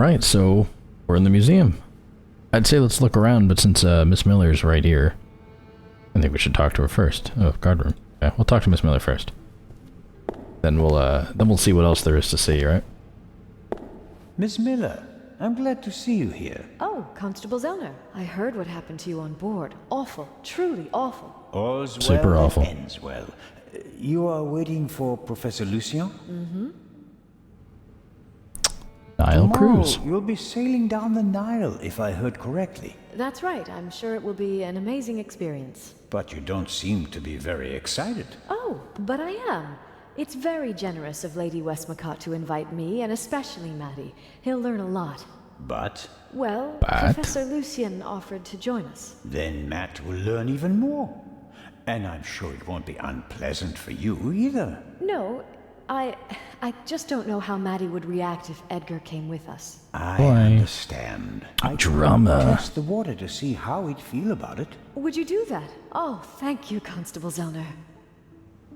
Alright, so we're in the museum. I'd say let's look around, but since Miss Miller's right here, I think we should talk to her first. Oh, guard room. Yeah, we'll talk to Miss Miller first. Then we'll see what else there is to see, right? Miss Miller, I'm glad to see you here. Oh, Constable Zellner. I heard what happened to you on board. Awful. Truly awful. All's well Super awful. that ends well. You are waiting for Professor Lucien? Mm-hmm. Nile Tomorrow, Cruise. you'll be sailing down the Nile, if I heard correctly. That's right. I'm sure it will be an amazing experience. But you don't seem to be very excited. Oh, but I am. It's very generous of Lady Westmacott to invite me, and especially Maddie. He'll learn a lot. But Well, Professor Lucien offered to join us. then Matt will learn even more. And I'm sure it won't be unpleasant for you either. No, I just don't know how Maddie would react if Edgar came with us. I Boy. understand. I Drama. test the water to see how he'd feel about it. Would you do that? Oh, thank you, Constable Zellner.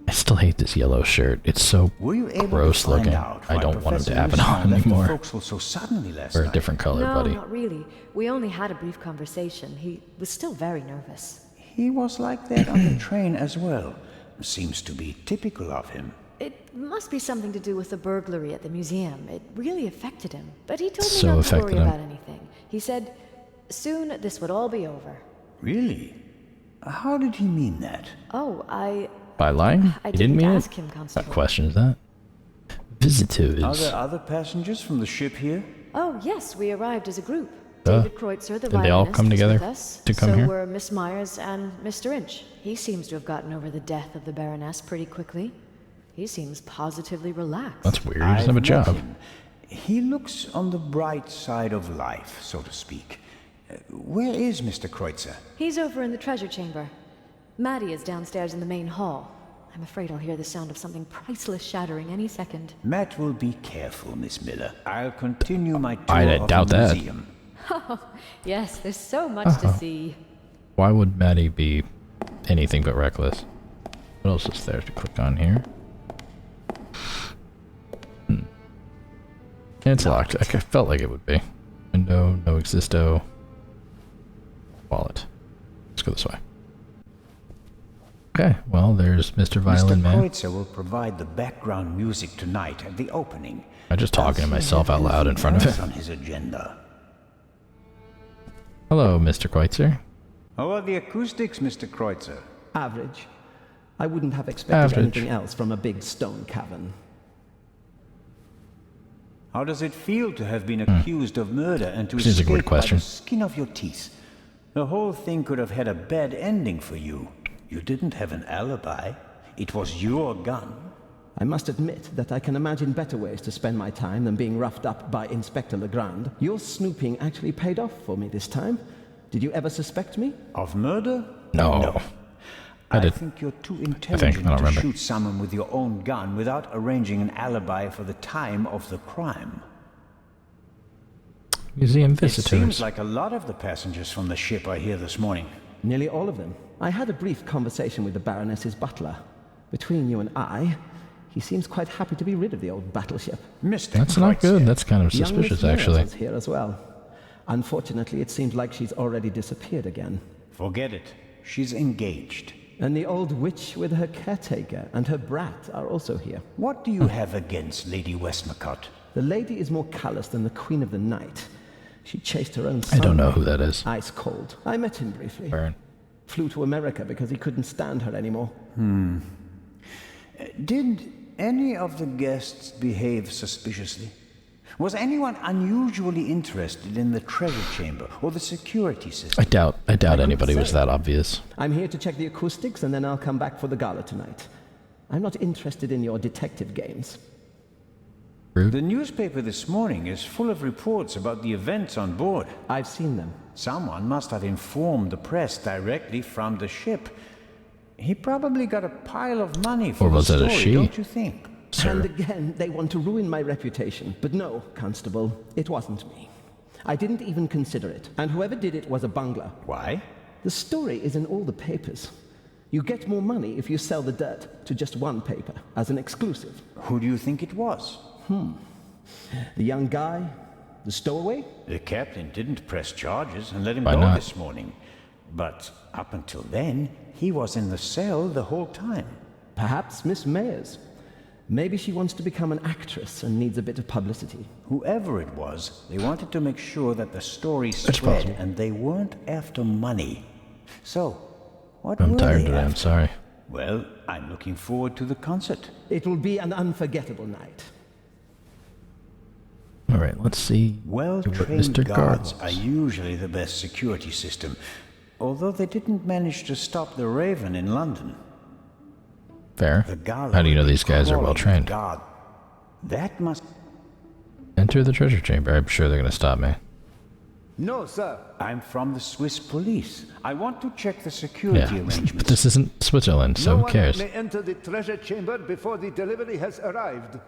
I still hate this yellow shirt. It's so Were you able gross to find looking. out I why don't want him to Professor have it Lucien on left the anymore. forecastle so suddenly last Or a night? different color, No, buddy. not really. We only had a brief conversation. He was still very nervous. He was like that on the train as well. Seems to be typical of him. It must be something to do with the burglary at the museum. It really affected him. But he told me So not to affected worry him. about anything. He said, soon this would all be over. Really? How did he mean that? Oh, By lying? I He didn't mean ask it? him, What Constable. question is that? Visitors. Are there other passengers from the ship here? Oh, yes, we arrived as a group. Duh. David Kreutzer, the Did they all violinist, come was together with us. to come so here? were Miss Myers and Mr. Inch. He seems to have gotten over the death of the Baroness pretty quickly. He seems positively relaxed. That's weird. He doesn't have a I've met job. him. He looks on the bright side of life, so to speak. Where is Mr. Kreutzer? He's over in the treasure chamber. Maddie is downstairs in the main hall. I'm afraid I'll hear the sound of something priceless shattering any second. Matt will be careful, Miss Miller. I'll continue my tour I of doubt the that. museum. Yes, there's so much to see. Why would Maddie be anything but reckless? What else is there to click on here? It's locked. I felt like it would be. Window, no existo. Wallet. Let's go this way. Okay, well, there's Mr. Violin Mr. Man. Kreutzer will provide the background music tonight at the opening. I'm just talking to Does he myself have out loud in anything front of else him. on his agenda. Hello, Mr. Kreutzer. How are the acoustics, Mr. Kreutzer? Average. I wouldn't have expected Average. anything else from a big stone cavern. How does it feel to have been accused of murder and to Seems like a weird escape by question. the skin of your teeth? The whole thing could have had a bad ending for you. You didn't have an alibi. It was your gun. I must admit that I can imagine better ways to spend my time than being roughed up by Inspector Legrand. Your snooping actually paid off for me this time. Did you ever suspect me? Of murder? No. I I did. think you're too I intelligent don't to remember. shoot someone with your own gun without arranging an alibi for the time of the crime. Museum It visitors. seems like a lot of the passengers from the ship are here this morning. Nearly all of them. I had a brief conversation with the Baroness's butler. Between you and I, he seems quite happy to be rid of the old battleship. Mr. That's not good. Kreutzer. That's kind of Young Miss suspicious, Myers actually. was here as well. Unfortunately, it seems like she's already disappeared again. Forget it. She's engaged. And the old witch with her caretaker and her brat are also here. What do you have against Lady Westmacott? The lady is more callous than the Queen of the Night. She chased her own son. I don't know who that is. Ice cold. I met him briefly. Burn. Flew to America because he couldn't stand her anymore. Did any of the guests behave suspiciously? Was anyone unusually interested in the treasure chamber or the security system? I doubt anybody say. was that obvious. I'm here to check the acoustics and then I'll come back for the gala tonight. I'm not interested in your detective games. Rude. The newspaper this morning is full of reports about the events on board. I've seen them. Someone must have informed the press directly from the ship. He probably got a pile of money for Or was the it a story, she? don't you think? And Sir. again, they want to ruin my reputation. But no, Constable, it wasn't me. I didn't even consider it. And whoever did it was a bungler. Why? The story is in all the papers. You get more money if you sell the dirt to just one paper as an exclusive. Who do you think it was? The young guy, The stowaway? The captain didn't press charges and let him Why go not? this morning. But up until then, he was in the cell the whole time. Perhaps Miss Mayers. Maybe she wants to become an actress and needs a bit of publicity. Whoever it was, they wanted to make sure that the story It's spread, possible. and they weren't after money. So, what I'm were tired they today, I'm after? sorry. Well, I'm looking forward to the concert. It will be an unforgettable night. Alright, let's see what Well-trained Mr. guards Guard are wants. usually the best security system, although they didn't manage to stop the Raven in London. Fair. The Gala How do you know would be these guys are crawling well trained? guard. That must... Enter the treasure chamber. I'm sure they're going to stop me. No, sir. I'm from the Swiss police. I want to check the security Yeah, but arrangements. this isn't Switzerland, so No who one cares? may enter the treasure chamber before the delivery has arrived.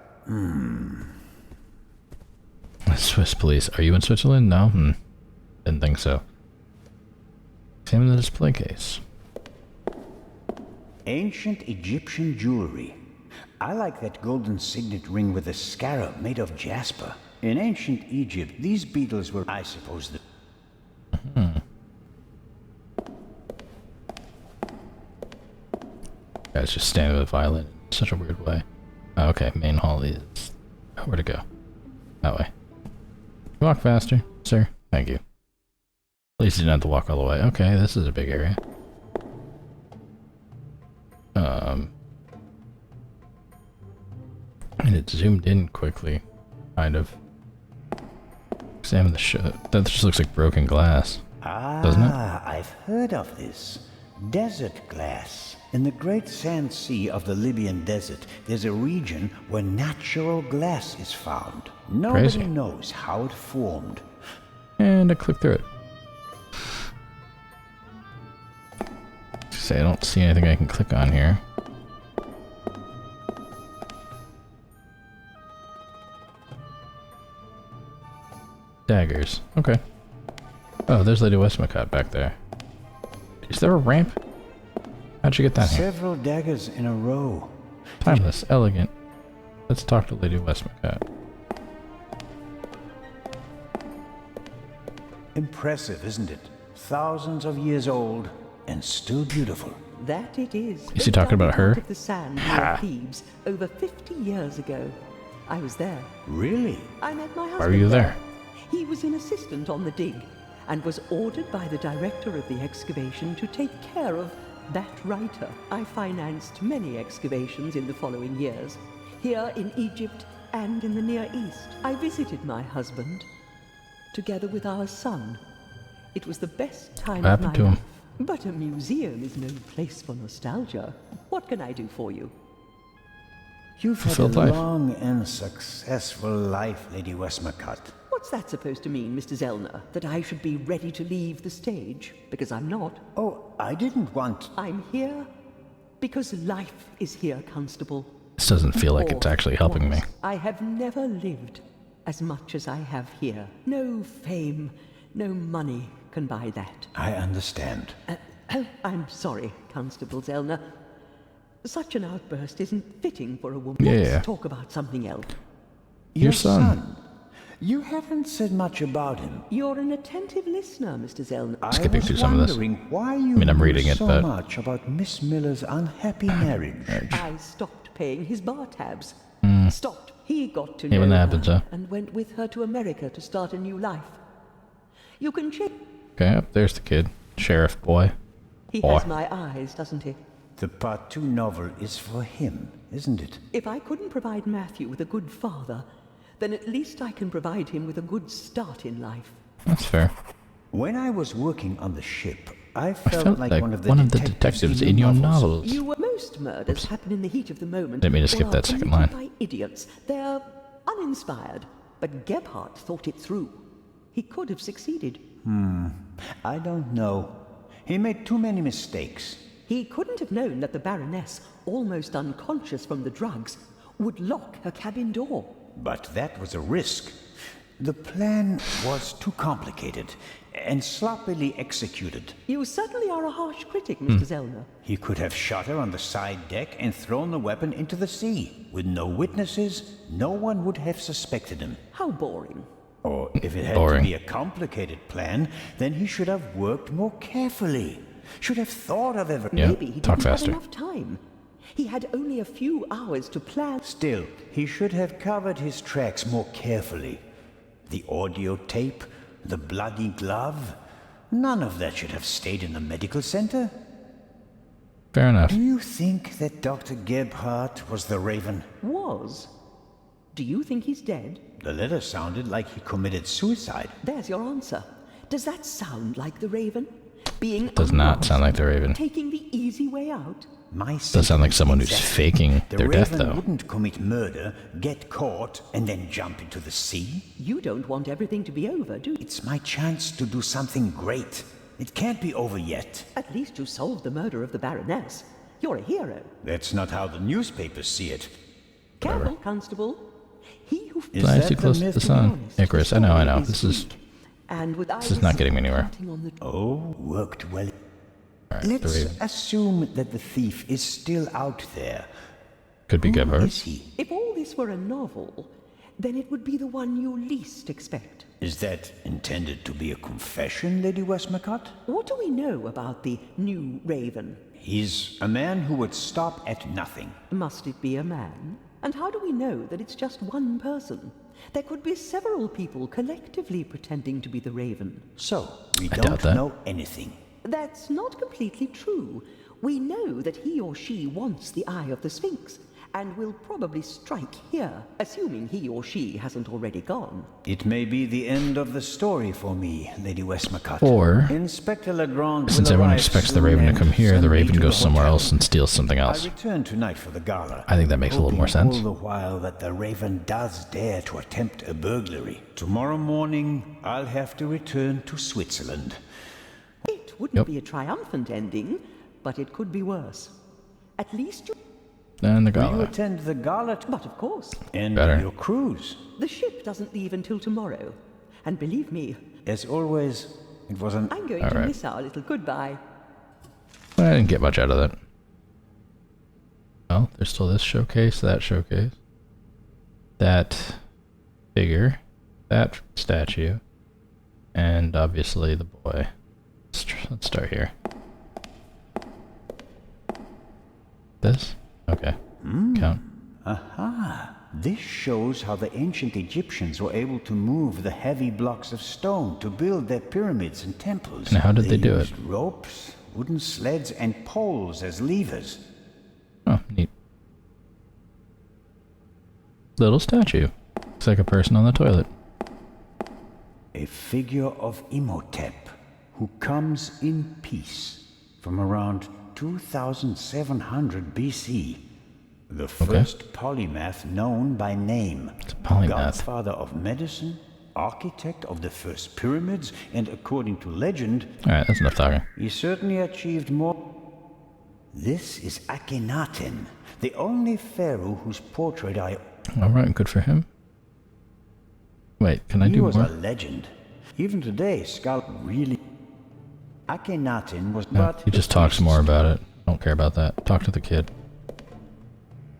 Swiss police. Are you in Switzerland? No? Didn't think so. Examine the display case. Ancient Egyptian jewelry. I like that golden signet ring with a scarab made of jasper. In ancient Egypt, these beetles were, I suppose, the... Guys just standing with a violin in such a weird way. Oh, okay, main hall is... Where to go? That way. Walk faster, sir. Thank you. At least you didn't have to walk all the way. Okay, this is a big area. And it zoomed in quickly, kind of. Examine the that just looks like broken glass, doesn't it? I've heard of this. Desert glass. In the great sand sea of the Libyan desert, there's a region where natural glass is found. Nobody Crazy. knows how it formed. And I click through it. Say I don't see anything I can click on here. Daggers. Okay. Oh, there's Lady Westmacott back there. Is there a ramp? How'd you get down here? Several daggers in a row. Timeless, elegant. Let's talk to Lady Westmacott. Impressive, isn't it? Thousands of years old and still beautiful. That it is. Is he talking about her? Out of the sand near Thebes over 50 years ago. I was there. Really? I met my husband. Why were you there? He was an assistant on the dig and was ordered by the director of the excavation to take care of that writer. I financed many excavations in the following years, here in Egypt and in the Near East. I visited my husband, together with our son. It was the best time What of my happened to him? life. But a museum is no place for nostalgia. What can I do for you? You've had a Fulfilled life. long and successful life, Lady Westmacott. What's that supposed to mean, Mr. Zellner? That I should be ready to leave the stage? Because I'm not. Oh, I didn't want... I'm here because life is here, Constable. This doesn't feel like it's Or actually helping me. was. I have never lived as much as I have here. No fame, no money can buy that. I understand. I'm sorry, Constable Zellner. Such an outburst isn't fitting for a woman. Yeah, Let's yeah. talk about something else. Your son. You haven't said much about him. You're an attentive listener, Mr. Zellner. Skipping through some of this. wondering why you mean, I'm knew reading it, so but- much about Miss Miller's unhappy marriage. I stopped paying his bar tabs. Stopped. He got to Yeah, know when that her happens, huh? and went with her to America to start a new life. You can check. Okay, up there's the kid. Sheriff boy. He Boy. has my eyes, doesn't he? The Part 2 novel is for him, isn't it? If I couldn't provide Matthew with a good father, then at least I can provide him with a good start in life. That's fair. When I was working on the ship, I I felt, felt like one of the detectives in your novels. Most murders happen in the heat of the moment. Didn't mean to skip or that are second committed line. by idiots. They're uninspired. But Gebhardt thought it through. He could have succeeded. I don't know. He made too many mistakes. He couldn't have known that the Baroness, almost unconscious from the drugs, would lock her cabin door. But that was a risk. The plan was too complicated and sloppily executed. You certainly are a harsh critic, Mr. Zellner. He could have shot her on the side deck and thrown the weapon into the sea. With no witnesses, no one would have suspected him. How boring. Or if it had Boring. to be a complicated plan, then he should have worked more carefully. Should have thought of everything. Yeah, Maybe he talk didn't faster. have enough time. He had only a few hours to plan. Still, he should have covered his tracks more carefully. The audio tape, the bloody glove, none of that should have stayed in the medical center. Fair enough. Do you think that Dr. Gebhardt was the Raven? Was. Do you think he's dead? The letter sounded like he committed suicide. There's your answer. Does that sound like the Raven? Being Does not sound like the Raven. taking the easy way out? My Does sound like someone who's exactly. faking The their death, Raven though. wouldn't commit murder, get caught, and then jump into the sea. You don't want everything to be over, do you? It's my chance to do something great. It can't be over yet. At least you solved the murder of the Baroness. You're a hero. That's not how the newspapers see it. Careful, Constable. He who Is Flies that too the close to myth? the To be sun. honest, Icarus, the I know. story This is weak. And with this is not getting me anywhere. counting on the Oh, worked well. Alright, the Let's Raven. assume that the thief is still out there. Could be Who Gebhardt. is he? If all this were a novel, then it would be the one you least expect. Is that intended to be a confession, Lady Westmacott? What do we know about the new Raven? He's a man who would stop at nothing. Must it be a man? And how do we know that it's just one person? There could be several people collectively pretending to be the Raven. So, we I doubt don't that. know anything. That's not completely true. We know that he or she wants the Eye of the Sphinx, and will probably strike here, assuming he or she hasn't already gone. It may be the end of the story for me, Lady Westmacott. Or, Inspector Legrand since will everyone arrive expects the soon Raven to and come here, send the me Raven to goes the somewhere hotel. else and steals something I else. return tonight for the gala. I think that makes a little more hoping sense. all the while that the Raven does dare to attempt a burglary. Tomorrow morning, I'll have to return to Switzerland. It wouldn't Yep. be a triumphant ending, but it could be worse. At least you... And the Will you gala. attend the gala But of course, and Better. your cruise? the ship doesn't leave until tomorrow. And believe me, As always, it was an... I'm going All to right. miss our little goodbye. Well, I didn't get much out of that. Well, there's still this showcase, that showcase, that figure, that statue, and obviously the boy. Let's start here. This? Okay. Count. Aha! This shows how the ancient Egyptians were able to move the heavy blocks of stone to build their pyramids and temples. And how did they do it? used ropes, wooden sleds, and poles as levers. Oh, neat. Little statue. Looks like a person on the toilet. A figure of Imhotep, who comes in peace from around 2700 BC. The first polymath known by name. It's a polymath. Godfather of medicine, architect of the first pyramids, and according to legend, Alright, that's enough talking. he certainly achieved more. This is Akhenaten, the only pharaoh whose portrait I... Alright, good for him. Wait, can I He do was more? a legend. Even today, scholars really... Akhenaten was No, but... he just talks more about it. Don't care about that. Talk to the kid.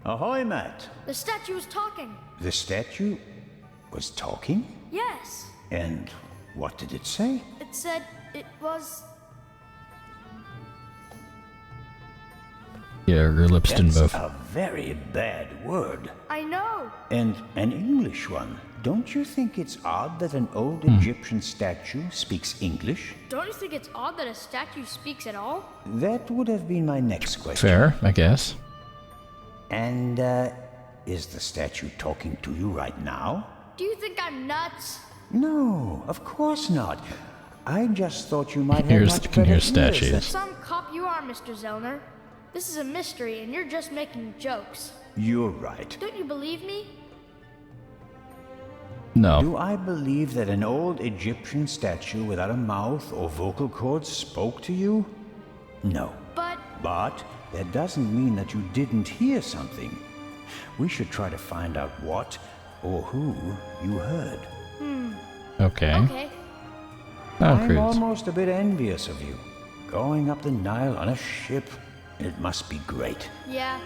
Ahoy, Matt. The statue was talking. The statue was talking? Yes. And what did it say? It said it was. Yeah, her lips didn't That's move. a very bad word. I know. And an English one. Don't you think it's odd that an old Hmm. Egyptian statue speaks English? Don't you think it's odd that a statue speaks at all? That would have been my next question. Fair, I guess. And, is the statue talking to you right now? Do you think I'm nuts? No, of course not. I just thought you might have Here's- much you can better hear ears statues. than- Some cop you are, Mr. Zellner. This is a mystery and you're just making jokes. You're right. Don't you believe me? No. Do I believe that an old Egyptian statue without a mouth or vocal cords spoke to you? No. But that doesn't mean that you didn't hear something. We should try to find out what or who you heard. Okay. Okay. Oh, I'm cruise. almost a bit envious of you. Going up the Nile on a ship. It must be great. Yeah,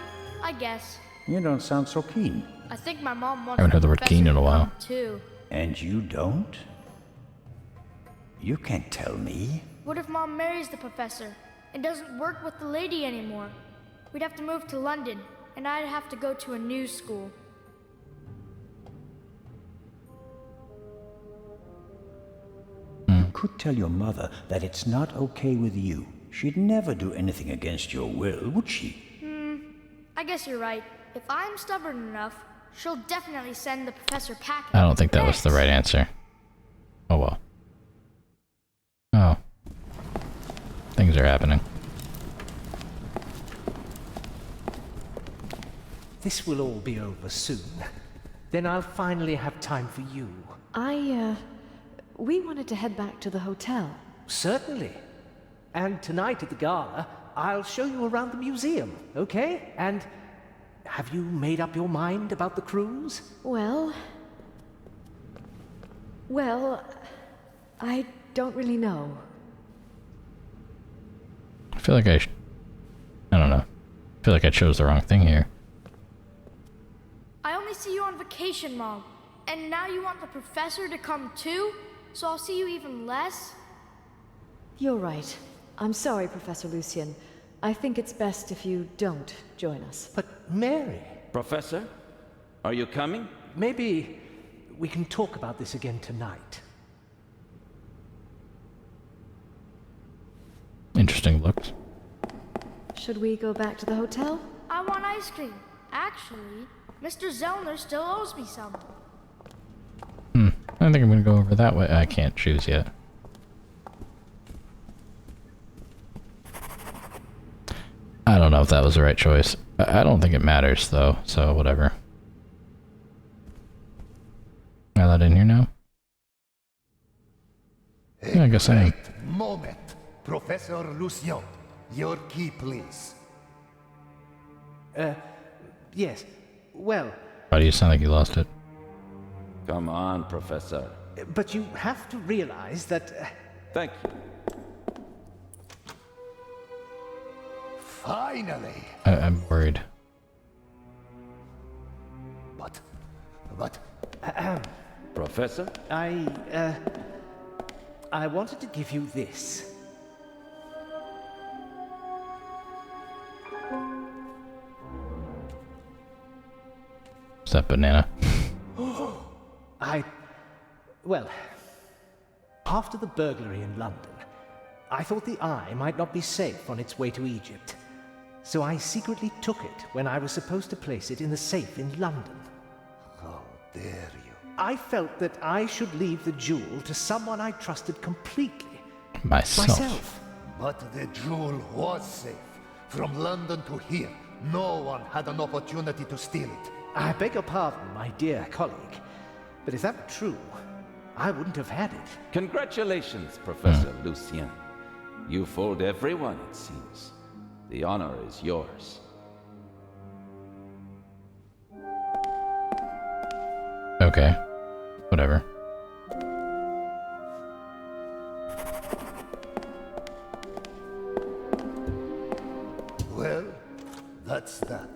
I guess. You don't sound so keen. I think my mom wants Haven't heard the the word keen in a professor to while. come, too. And you don't? You can't tell me. What if Mom marries the professor and doesn't work with the lady anymore? We'd have to move to London, and I'd have to go to a new school. You could tell your mother that it's not okay with you. She'd never do anything against your will, would she? I guess you're right. If I'm stubborn enough, she'll definitely send the professor packing. I don't think that was the right answer. Oh well. Oh. Things are happening. This will all be over soon. Then I'll finally have time for you. We wanted to head back to the hotel. Certainly. And tonight at the gala, I'll show you around the museum, okay? And have you made up your mind about the cruise? Well, I don't really know. I feel like I don't know. I feel like I chose the wrong thing here. I only see you on vacation, Mom. And now you want the professor to come too? So I'll see you even less? You're right. I'm sorry, Professor Lucien. I think it's best if you don't join us. But Mary... Professor, are you coming? Maybe we can talk about this again tonight. Interesting looks. Should we go back to the hotel? I want ice cream. Actually, Mr. Zellner still owes me some. I think I'm gonna go over that way. I can't choose yet. I don't know if that was the right choice. I don't think it matters though, so whatever. Am I allowed in here now? Yeah, I guess I am. Moment. Professor Lucien, your key, please. Yes. Well, Why do you sound like you lost it? Come on, Professor. but you have to realize that... Thank you. Finally. I'm worried. But... Professor? I wanted to give you this. Is that banana? Well, after the burglary in London, I thought the Eye might not be safe on its way to Egypt. So I secretly took it when I was supposed to place it in the safe in London. How dare you? I felt that I should leave the jewel to someone I trusted completely. Myself. But the jewel was safe. From London to here, no one had an opportunity to steal it. I beg your pardon, my dear colleague, but if that were true, I wouldn't have had it. Congratulations, Professor Lucien. You fooled everyone, it seems. The honor is yours. Okay. Whatever. Well, that's that.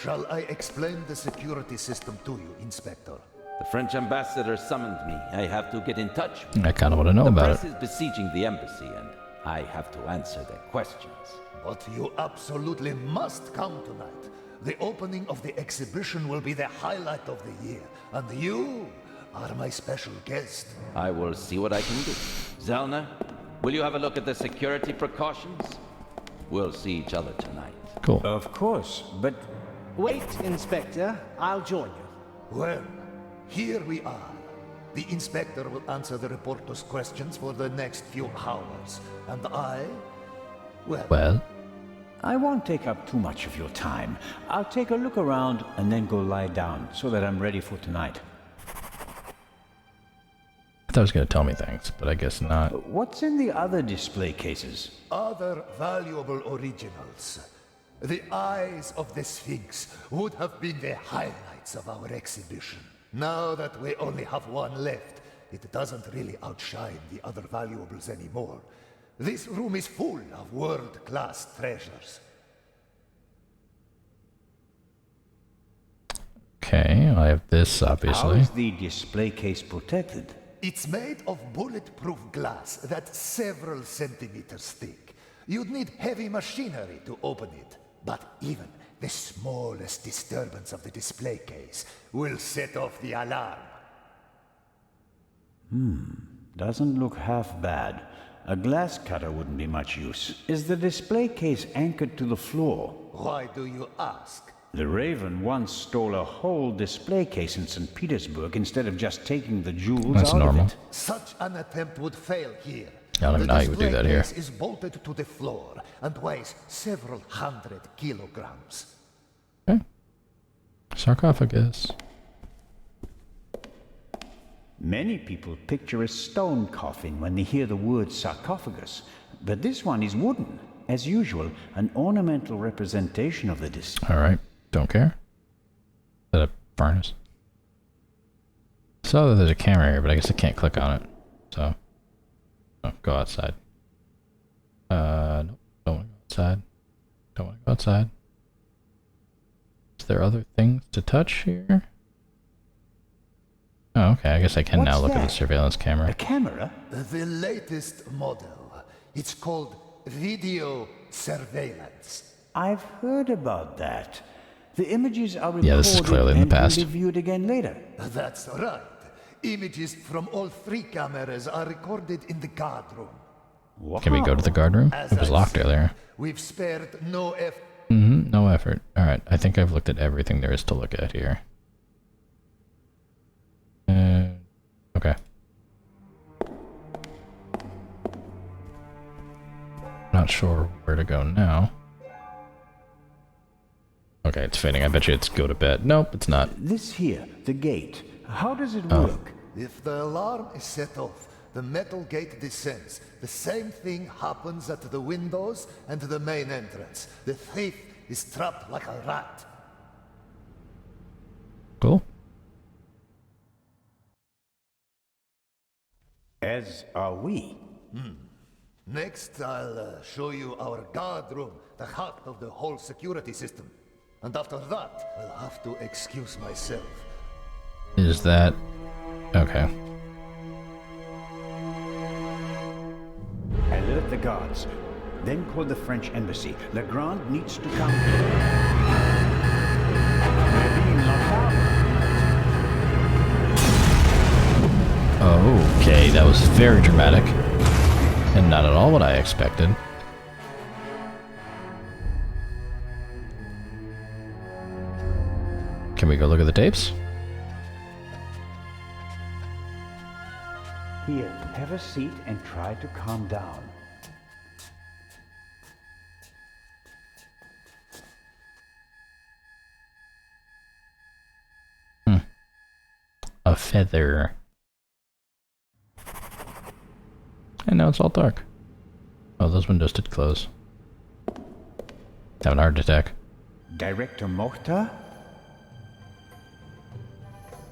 Shall I explain the security system to you, Inspector? The French ambassador summoned me. I have to get in touch with I kind of want to know The about press it. is besieging the embassy, and I have to answer their questions. But you absolutely must come tonight. The opening of the exhibition will be the highlight of the year, and you are my special guest. I will see what I can do. Zellner, will you have a look at the security precautions? We'll see each other tonight. Cool. Of course, but Wait, Inspector. I'll join you. Well, here we are. The inspector will answer the reporter's questions for the next few hours. And Well, I won't take up too much of your time. I'll take a look around and then go lie down so that I'm ready for tonight. I thought it was going to tell me things, but I guess not. What's in the other display cases? other valuable originals. The eyes of the Sphinx would have been the highlights of our exhibition. Now that we only have one left, it doesn't really outshine the other valuables anymore. This room is full of world-class treasures. Okay, I have this, How obviously. is the display case protected? It's made of bulletproof glass that's several centimeters thick. You'd need heavy machinery to open it. But even the smallest disturbance of the display case will set off the alarm. Doesn't look half bad. A glass cutter wouldn't be much use. Is the display case anchored to the floor? Why do you ask? The Raven once stole a whole display case in St. Petersburg instead of just taking the jewels That's out normal. of it. Such an attempt would fail here. I don't even know how you would do that here. The display case is bolted to the floor and weighs several hundred kilograms. Okay. Sarcophagus. Many people picture a stone coffin when they hear the word sarcophagus, but this one is wooden. As usual, an ornamental representation of the deceased. Alright, don't care. Is that a furnace? Saw that there's a camera here, but I guess I can't click on it. So, oh, go outside. Nope, don't want to go outside. Don't want to go outside. Is there other things to touch here? Oh, okay, I guess I can now look at the surveillance A camera. camera? The latest model. It's called video surveillance. I've heard about that. The images are recorded Yeah, this is clearly in the and will past. be viewed again later. That's right. Images from all three cameras are recorded in the guard room. Can we go to the guard room? As It was I locked said, earlier. We've spared no effort. No effort. Alright, I think I've looked at everything there is to look at here. Okay. Not sure where to go now. Okay, it's fading. I bet you it's go to bed. Nope, it's not. This here, the gate. How does it Oh. work? If the alarm is set off, the metal gate descends. The same thing happens at the windows and the main entrance. The thief is trapped like a rat. Cool. As are we. Next, I'll show you our guard room, the heart of the whole security system. And after that, I'll have to excuse myself. Is that... Okay. Alert the guards. Then call the French embassy. Legrand needs to come. We're being locked out. Okay, that was very dramatic. And not at all what I expected. Can we go look at the tapes? Here, have a seat and try to calm down. A feather. And now it's all dark. Oh, those windows did close. Having a heart attack. Director Mohta?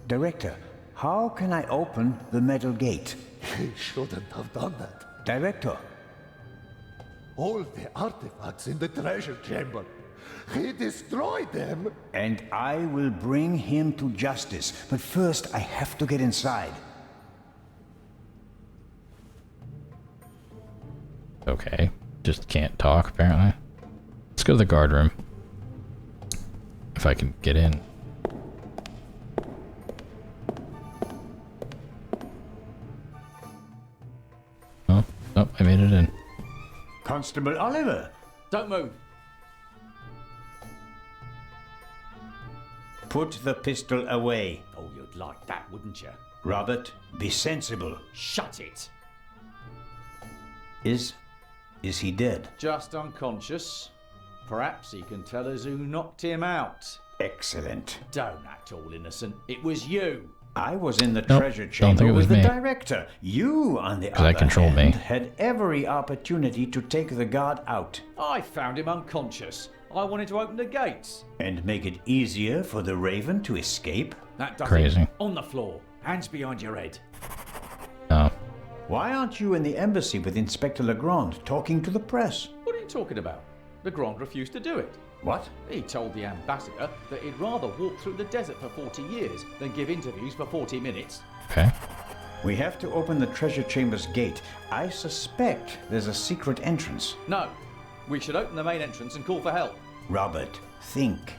Director, how can I open the metal gate? He shouldn't have done that. Director, All the artifacts in the treasure chamber. He destroyed them. and I will bring him to justice. But first, I have to get inside. Okay. Just can't talk, apparently. Let's go to the guard room. If I can get in. Oh, oh, I made it in. Constable Oliver! Don't move. Put the pistol away. Oh, you'd like that, wouldn't you? Robert, be sensible. Shut it. Is he dead? Just unconscious. Perhaps he can tell us who knocked him out. Excellent. Don't act all innocent. It was you. I was in the Nope, treasure don't chamber think it was with the me. director. You, on the 'Cause I other controlled me. hand, had every opportunity to take the guard out I found him unconscious. I wanted to open the gates. and make it easier for the Raven to escape. That does Crazy. it. On the floor. Hands behind your head. Oh. Why aren't you in the embassy with Inspector Legrand talking to the press? What are you talking about? The Grand refused to do it. What? He told the ambassador that he'd rather walk through the desert for 40 years than give interviews for 40 minutes. Okay. We have to open the treasure chamber's gate. I suspect there's a secret entrance. No, we should open the main entrance and call for help. Robert, think.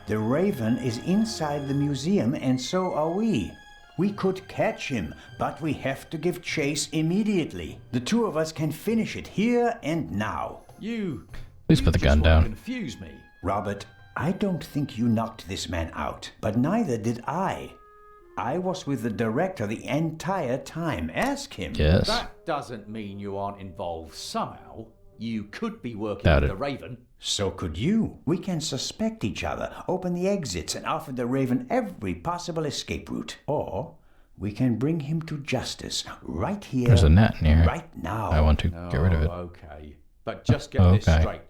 The Raven is inside the museum, and so are we. We could catch him, but we have to give chase immediately. The two of us can finish it here and now. Please put the gun down. Confuse me. Robert, I don't think you knocked this man out, but neither did I. I was with the director the entire time. Ask him. Yes. That doesn't mean you aren't involved somehow. You could be working Doubt with it. the Raven. So could you. We can suspect each other, open the exits, and offer the Raven every possible escape route. Or we can bring him to justice right here. There's a net in here. Right now. I want to get rid of it. Okay. But just get this straight.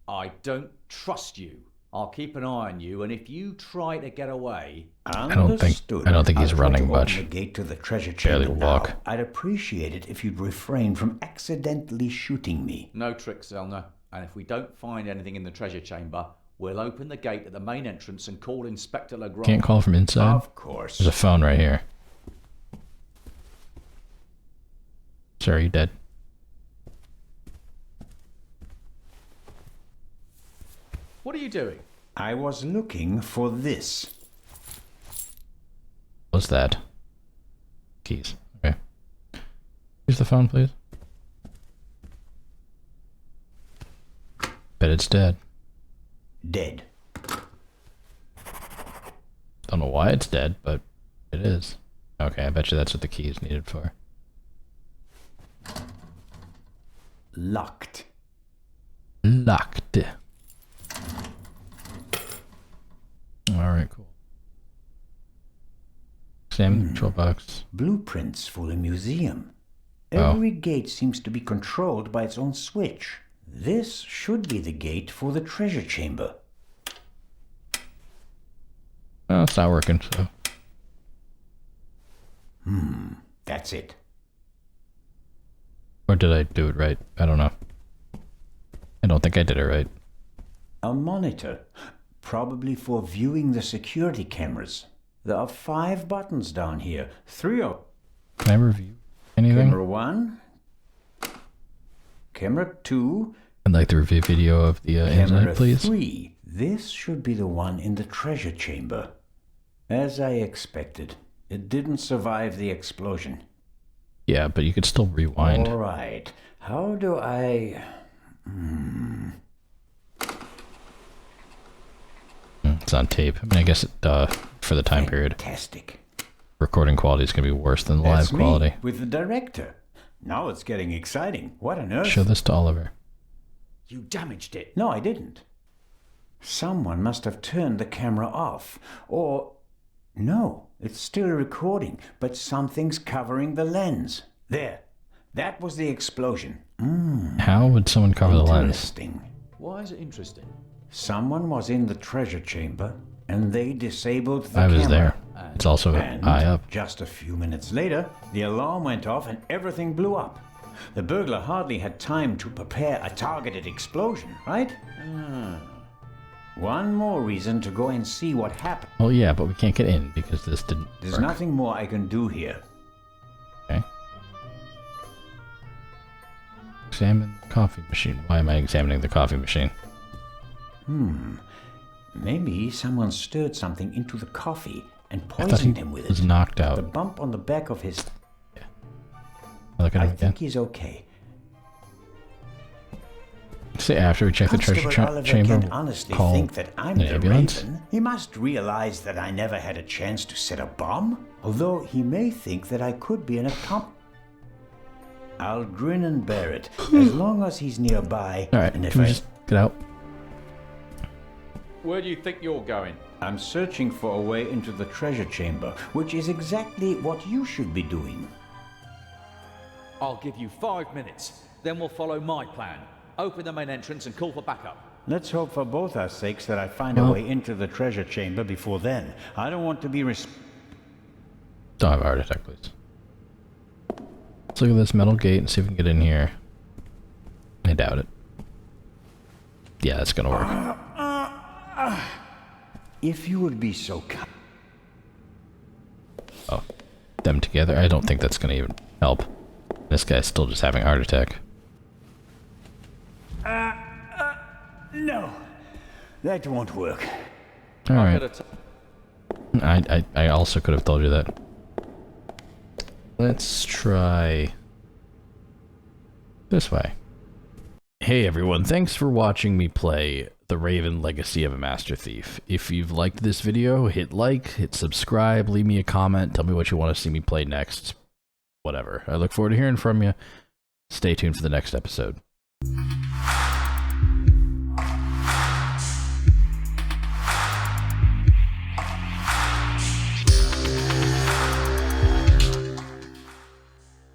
I don't trust you. I'll keep an eye on you, and if you try to get away... I don't think he's running much. The gate to the treasure Barely chamber walk. now. I'd appreciate it if you'd refrain from accidentally shooting me. No tricks, Zelna. And if we don't find anything in the treasure chamber, we'll open the gate at the main entrance and call Inspector Legrand. Can't call from inside? Of course. There's a phone right here. Sir, are you dead? What are you doing? I was looking for this. What's that? Keys. Okay. Use the phone, please. Bet it's dead. Dead. Don't know why it's dead, but it is. Okay, I bet you that's what the key is needed for. Locked. Locked. Alright, cool. Examine the control box. Blueprints for the museum. Oh. Every gate seems to be controlled by its own switch. This should be the gate for the treasure chamber. Oh, it's not working, so. That's it. Or did I do it right? I don't know. I don't think I did it right. A monitor. Probably for viewing the security cameras. There are 5 buttons down here. 3 of... Can I review anything? Camera 1. Camera 2. I'd like to review video of the Camera inside, please. 3. This should be the one in the treasure chamber. As I expected, it didn't survive the explosion. Yeah, but you could still rewind. All right. How do I... It's on tape. I mean, I guess it, for the time period. Fantastic. Recording quality is going to be worse than That's live quality. me, with the director. Now it's getting exciting. What on earth? Show this to Oliver. You damaged it. No, I didn't. Someone must have turned the camera off. Or... No, it's still recording, but something's covering the lens. There. That was the explosion. How would someone cover the lens? Interesting. Why is it interesting? Someone was in the treasure chamber, and they disabled the I camera. was there. It's also And high up. just a few minutes later, the alarm went off and everything blew up. The burglar hardly had time to prepare a targeted explosion, right? One more reason to go and see what happened. Oh yeah, but we can't get in because this didn't There's work. nothing more I can do here. Okay. Examine the coffee machine. Why am I examining the coffee machine? Maybe someone stirred something into the coffee and I thought he poisoned him with was it. knocked The out. bump on the back of his... Look at I him again. think he's okay. See, after we check the treasure Constable Oliver chamber, can't honestly call think that I'm an the ambulance. Raven. He must realize that I never had a chance to set a bomb. Although he may think that I could be an accomplice. I'll grin and bear it, as long as he's nearby. All right, and if can we I... just get out? Where do you think you're going? I'm searching for a way into the treasure chamber, which is exactly what you should be doing. I'll give you 5 minutes. Then we'll follow my plan. Open the main entrance and call for backup. Let's hope for both our sakes that I find a way into the treasure chamber before then. I don't want to be Don't have a heart attack, please. Let's look at this metal gate and see if we can get in here. I doubt it. Yeah, that's gonna work. If you would be so kind. Oh, them together? I don't think that's gonna even help. This guy's still just having a heart attack. No. That won't work. Alright. I also could have told you that. Let's try this way. Hey everyone, thanks for watching me play The Raven Legacy of a Master Thief. If you've liked this video, hit like, hit subscribe, leave me a comment, tell me what you want to see me play next. Whatever. I look forward to hearing from you. Stay tuned for the next episode.